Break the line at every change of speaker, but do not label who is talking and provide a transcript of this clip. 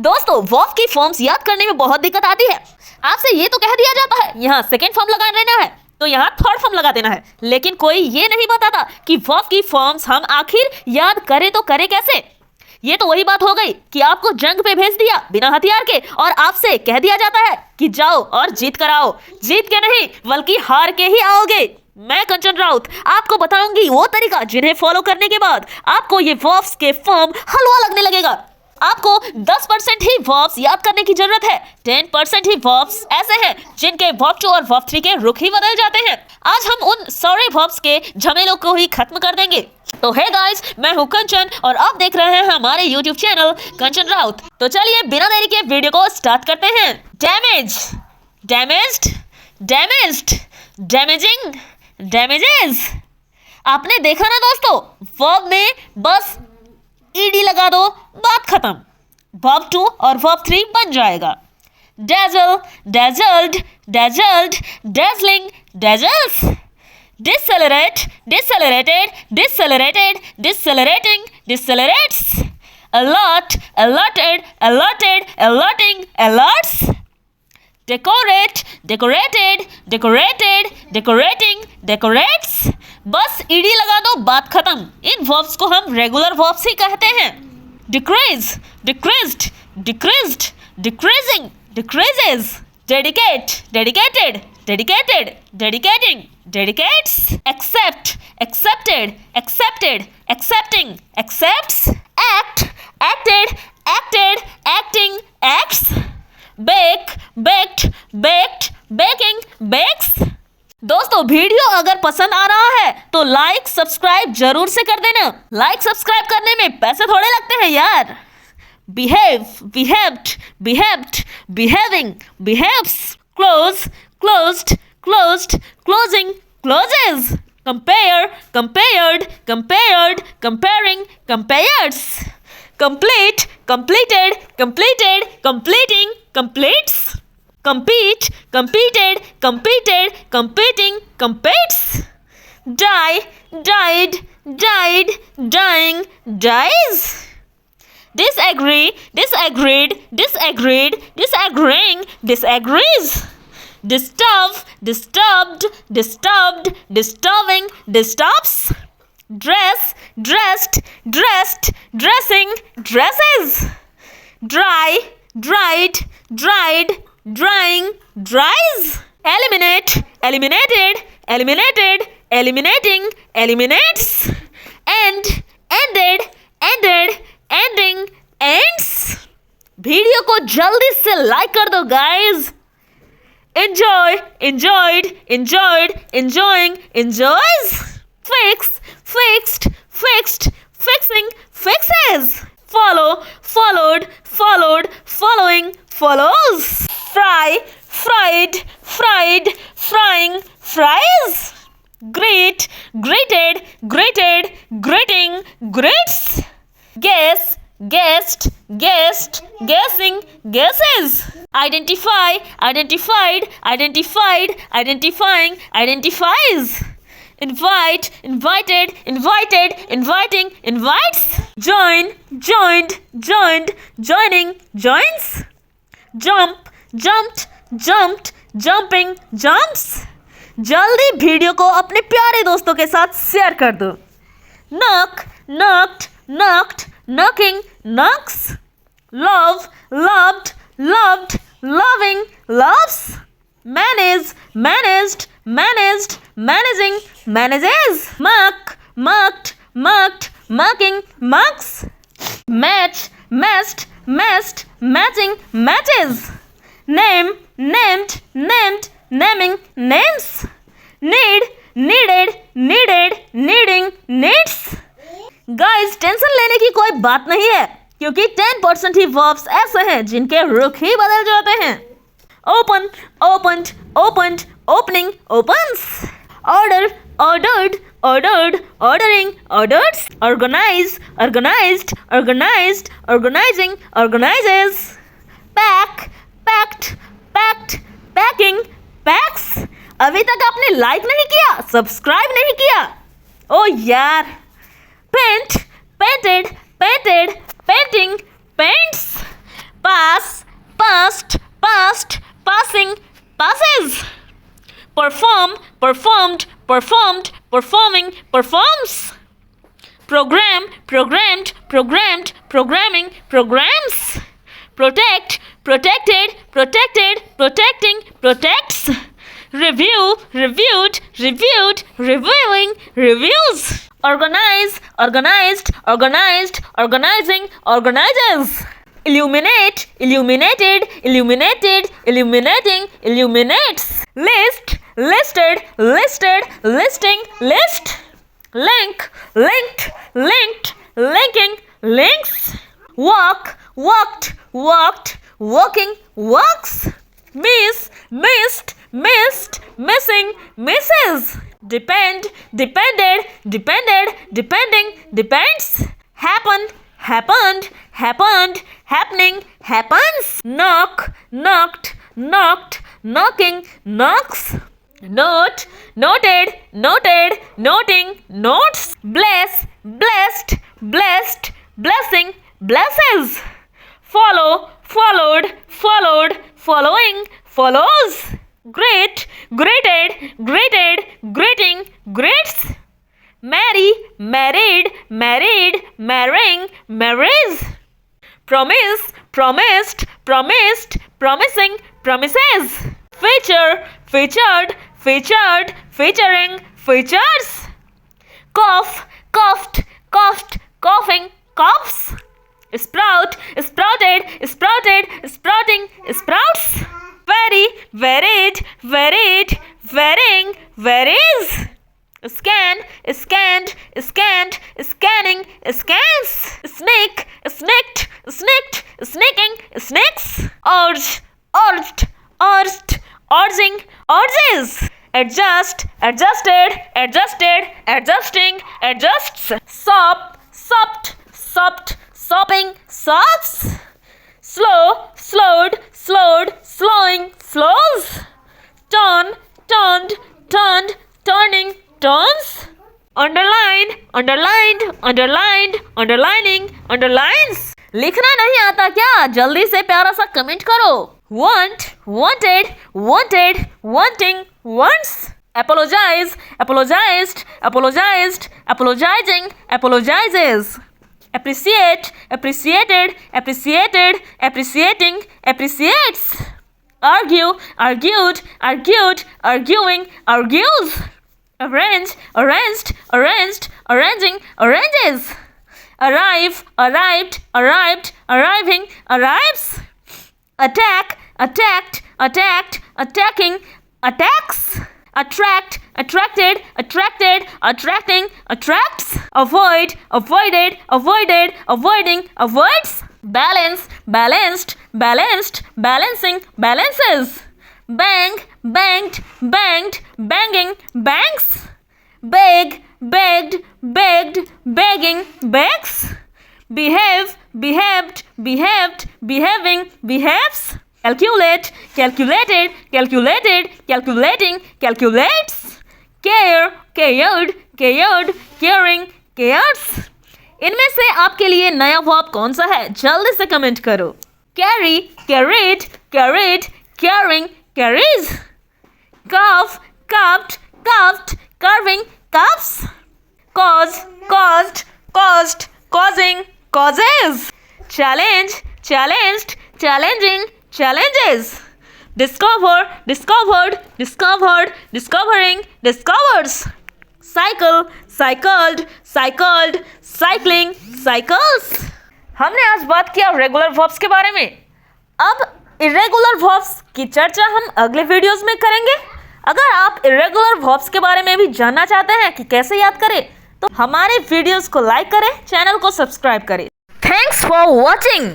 दोस्तों वर्ब की फॉर्म्स याद करने में बहुत दिक्कत आती है। आपसे ये तो कह दिया जाता है यहाँ सेकेंड फॉर्म लगा देना है तो यहाँ थर्ड फॉर्म लगा देना है, लेकिन कोई ये नहीं बताता कि वर्ब की फॉर्म्स हम आखिर याद करें तो करें कैसे। ये तो वही बात हो गई कि आपको जंग पे भेज दिया बिना हथियार के और आपसे कह दिया जाता है कि जाओ और जीत कर आओ। जीत के नहीं बल्कि हार के ही आओगे। मैं कंचन राउत आपको बताऊंगी वो तरीका जिन्हें फॉलो करने के बाद आपको ये वर्ब्स के फॉर्म हलवा लगने लगेगा। आपको 10% ही वर्ब्स याद करने की जरूरत है। 10% ही वर्ब्स ऐसे हैं जिनके वर्ब 2 और वर्ब 3 के रुख ही बदल जाते हैं। आज हम उन सारे वर्ब्स के झमेलों को ही खत्म कर देंगे। तो हे गाइस, मैं हूं कंचन और आप देख रहे हैं हमारे YouTube चैनल कंचन राउत। तो चलिए बिना देरी के वीडियो को स्टार्ट करते हैं। Damage, damaged, damaged, damaging, damages. आपने देखा ना दोस्तों, वर्ब में बस ईडी लगा दो, बात खत्म। वर्ब 2 और वर्ब 3 बन जाएगा। dazzle, dazzled, dazzled, dazzling, dazzles. Decelerate, decelerated, decelerated, decelerating, decelerates. Alert, alerted, alerted, alerting, alerts. Decorate, decorated, decorated, decorating, decorates. बस ईडी लगा दो, बात खत्म। इन वर्ब्स को हम रेगुलर वर्ब्स ही कहते हैं। Decrease, decreased, decreased, decreasing, decreases. Dedicate, dedicated, dedicated, dedicating, dedicates. Accept, accepted, accepted, accepting, accepts. Act, acted, acted, acting, acts. Bake, baked, baked, baking, bakes. दोस्तों वीडियो अगर पसंद आ रहा है तो लाइक सब्सक्राइब जरूर से कर देना। लाइक सब्सक्राइब करने में पैसे थोड़े लगते हैं यार। Behave, behaved, behaved, behaving, behaves. Close, closed, closed, closing, closes. Compare, compared, compared, comparing, compares. Complete, completed, completed, completing, completes. Compete, competed, competed, competing, competes. Die, died, died, dying, dies. Disagree, disagreed, disagreed, disagreeing, disagrees. Disturb, disturbed, disturbed, disturbing, disturbs. Dress, dressed, dressed, dressing, dresses. Dry, dried, dried, drying, dries. Eliminate, eliminated, eliminated, eliminating, eliminates. End, ended, ended, ending, ends. Video को जल्दी से like कर दो guys. Enjoy, enjoyed, enjoyed, enjoying, enjoys. Fix, fixed, fixed, fixing, fixes. Follow, followed, followed, following, follows. Fry, fried, fried, frying, fries. Greet, greeted, greeted, greeting, greets. Guess, guessed, guessed, guessing, guesses. Identify, identified, identified, identifying, identifies. Invite, invited, invited, inviting, invites. Join, joined, joined, joining, joins. Jump, jumped, jumped, jumping, jumps. जल्दी video को अपने प्यारे दोस्तों के साथ share कर दो। Knock, knocked, knocked, knocking, knocks. Love, loved, loved, loving, loves. Manage, managed, managed, managing, manages. Mark, marked, marked, marking, marks. Match, matched, matched, matching, matches. Name, named, named, naming, names. Need, needed, needed, needing, needs. Guys, tension लेने की कोई बात नहीं है क्योंकि 10% ही verbs ऐसे हैं जिनके रुख ही बदल जाते हैं। Open, opened, opened, opening, opens. Order, ordered, ordered, ordering, orders. Organize, organized, organized, organizing, organizes. Pack, packed, packed, packing, packs. अभी तक आपने लाइक नहीं किया, सब्सक्राइब नहीं किया। ओ यार। Paint, painted, painted, painting, paints. performed, performed, performing, performs. Program, programmed, programmed, programming, programs. Protect, protected, protected, protecting, protects. Review, reviewed, reviewed, reviewing, reviews. Organize, organized, organized, organizing, organizes. Illuminate, illuminated, illuminated, illuminating, illuminates. List, listed, listed, listing, list. Link, linked, linked, linking, links. Walk, walked, walked, walking, walks. Miss, missed, missed, missing, misses. Depend, depended, depended, depending, depends. Happen, happened, happened, happening, happens. Knock, knocked, knocked, knocking, knocks. Note, noted, noted, noting, notes. Bless, blessed, blessed, blessing, blesses. Follow, followed, followed, following, follows. Great, greeted, greeted, greeting, greets. Marry, married, married, marrying, marries. Promise, promised, promised, promising, promises. Feature, featured, featured, featuring, features. Cough, coughed, coughed, coughing, coughs. Sprout, sprouted, sprouted, sprouting, sprouts. Vary, varied, varied, varying, varies. Scan, scanned, scanned, scanning, scans. Sneak, snicked, snicked, sneaking, sneaks. Urge, urged, urged, urging, urges. Adjust, adjusted, adjusted, adjusting, adjusts. Sop, sopped, sopped, sopping, sops. Slow, slowed, slowed, slowing, slows. Turn, turned, turned, turning, turns. Underline, underlined, underlined, underlining, underlines. लिखना नहीं आता क्या? जल्दी से प्यारा सा comment करो. Want, wanted, wanted, wanting, wants. Apologize, apologized, apologized, apologizing, apologizes. Appreciate, appreciated, appreciated, appreciating, appreciates. Argue, argued, argued, arguing, argues. Arrange, arranged, arranged, arranging, arranges. Arrive, arrived, arrived, arriving, arrives. Attack, attacked, attacked, attacking, attacks. Attract, attracted, attracted, attracting, attracts. Avoid, avoided, avoided, avoiding, avoids. Balance, balanced, balanced, balancing, balances. Bang, banged, banged, banging, bangs. Beg, begged, begged, begging, begs. Behave, behaved, behaved, behaving, behaves. Calculate, calculated, calculated, calculating, calculates. Care, cared, cared, caring, cares. इनमें से आपके लिए नया verb कौन सा है? जल्दी से कमेंट करो. Carry, carried, carried, carrying, carries. Carve, carved, carved, carving, carves. Cause, caused, caused, causing, causes. Challenge, challenged, challenging, challenges. Discover, discovered, discovered, discovering, discovers. Cycle, cycled, cycled, cycling, cycles. हमने आज बात किया रेगुलर वर्ब्स के बारे में. अब irregular verbs की चर्चा हम अगले वीडियोस में करेंगे. अगर आप इरेगुलर वर्ब्स के बारे में भी जानना चाहते हैं कि कैसे याद करें, तो हमारे वीडियोस को लाइक करें, चैनल को सब्सक्राइब करें. Thanks for watching.